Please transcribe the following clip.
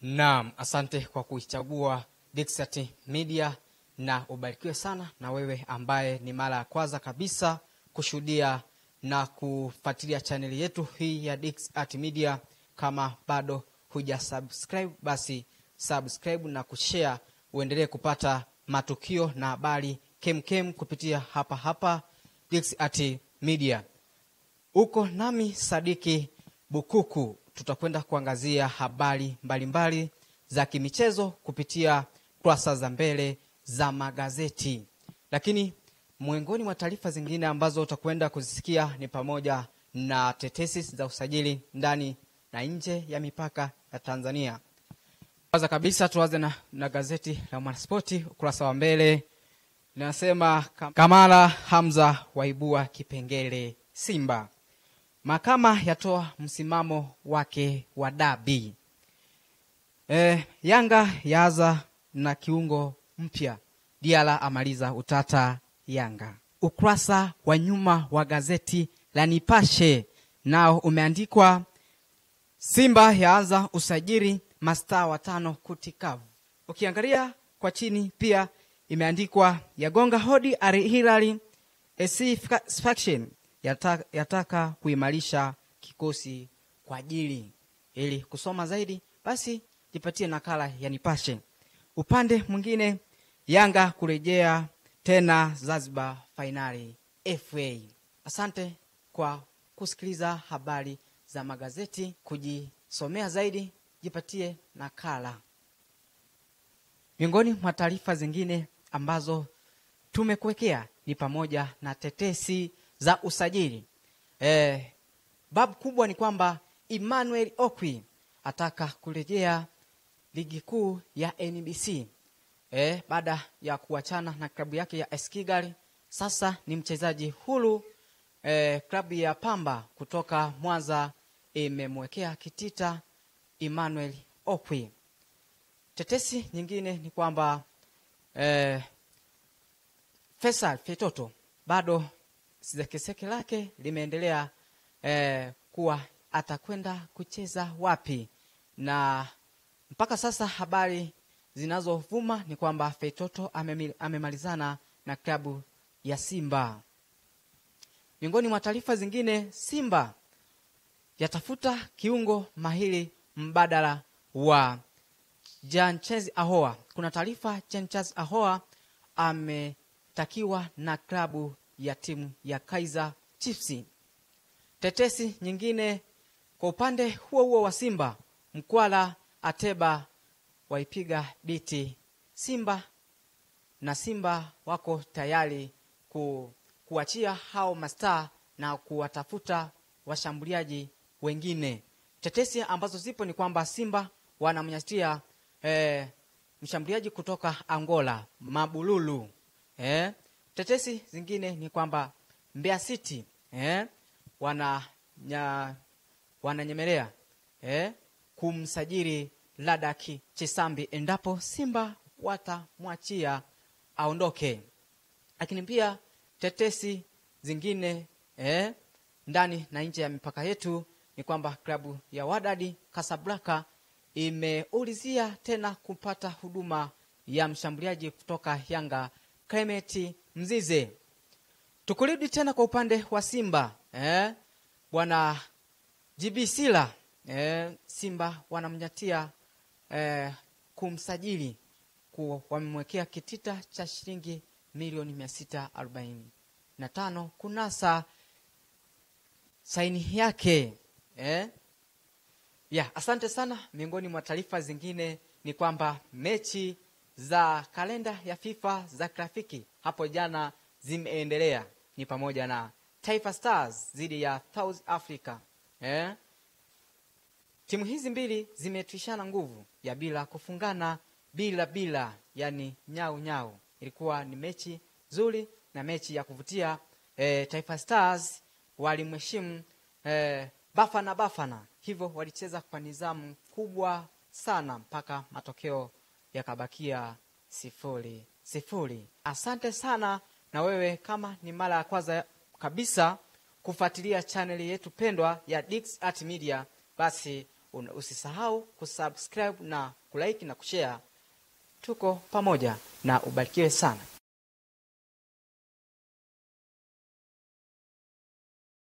Naam, asante kwa kuichagua Dixiat Media na ubarikiwe sana na wewe ambaye ni mara ya kwanza kabisa kushuhudia na kufuatilia channel yetu hii ya Dixiat Media. Kama bado huja subscribe, basi subscribe na kushare uendelee kupata matukio na habari kemkem kupitia hapa Dixiat Media. Uko nami Sadiki Bukuku, tutakwenda kuangazia habari mbalimbali za kimichezo kupitia kurasa za mbele za magazeti. Lakini miongoni mwa taarifa zingine ambazo utakwenda kuzisikia ni pamoja na tetesi za usajili ndani na nje ya mipaka ya Tanzania. Kwanza kabisa tuanze na gazeti la Mwanaspoti, ukurasa wa mbele linasema Kamara Hamza waibua kipengele Simba. Mahakama yatoa msimamo wake wa dabi. Yanga yaanza na kiungo mpya. Diala amaliza utata Yanga. Ukurasa wa nyuma wa gazeti la Nipashe nao umeandikwa Simba yaanza usajili mastaa watano kutikavu. Ukiangalia kwa chini pia imeandikwa yagonga hodi Al Hilal Faction yataka kuimarisha kikosi kwa ajili. Ili kusoma zaidi basi jipatie nakala ya Nipashe. Upande mwingine Yanga kurejea tena Zanzibar finali FA. Asante kwa kusikiliza habari za magazeti. Kujisomea zaidi jipatie nakala. Miongoni mwa taarifa zingine ambazo tumekuwekea ni pamoja na tetesi za usajili. Babu kubwa ni kwamba Emmanuel Okwi ataka kurejea ligi kuu ya NBC. Baada ya kuachana na klabu yake ya Eskigali, sasa ni mchezaji huru. Klabu ya Pamba kutoka Mwanza imemwekea kitita Emmanuel Okwi. Tetesi nyingine ni kwamba Faisal Fetoto bado sekeseke lake limeendelea kuwa atakwenda kucheza wapi, na mpaka sasa habari zinazovuma ni kwamba Fetoto amemalizana na klabu ya Simba. Miongoni mwa taarifa zingine, Simba yatafuta kiungo mahiri mbadala wa Jean-Charles Ahoua. Kuna taarifa Jean-Charles Ahoua ametakiwa na klabu ya timu ya Kaizer Chiefs. Tetesi nyingine kwa upande huo wa Simba, Mkwala Ateba waipiga biti Simba, na Simba wako tayari kuachia hao mastaa na kuwatafuta washambuliaji wengine. Tetesi ambazo zipo ni kwamba Simba wanamnyatia mshambuliaji kutoka Angola, Mabululu. Tetesi zingine ni kwamba Mbeya City wananyemelea kumsajili Ladaki Chisambi endapo Simba watamwachia aondoke. Lakini pia tetesi zingine ndani na nje ya mipaka yetu ni kwamba klabu ya Wydad Casablanca imeulizia tena kupata huduma ya mshambuliaji kutoka Yanga Clement Mzize. Tukurudi tena kwa upande wa Simba, bwana JB Sila, Simba wanamnyatia kumsajili, wamemwekea kitita cha shilingi milioni 645 kunasa saini yake. Asante sana. Miongoni mwa taarifa zingine ni kwamba mechi za kalenda ya FIFA za kirafiki hapo jana zimeendelea. Ni pamoja na Taifa Stars dhidi ya South Africa. Timu hizi mbili zimetwishana nguvu ya bila kufungana bila, yani nyau. Ilikuwa ni mechi nzuri na mechi ya kuvutia. Taifa Stars walimheshimu Bafana, hivyo walicheza kwa nidhamu kubwa sana mpaka matokeo yakabakia 0-0. Asante sana. Na wewe kama ni mara ya kwanza kabisa kufuatilia channel yetu pendwa ya Dixiat Media, basi Usisahau kusubscribe na kulike na kushare. Tuko pamoja na ubarikiwe sana.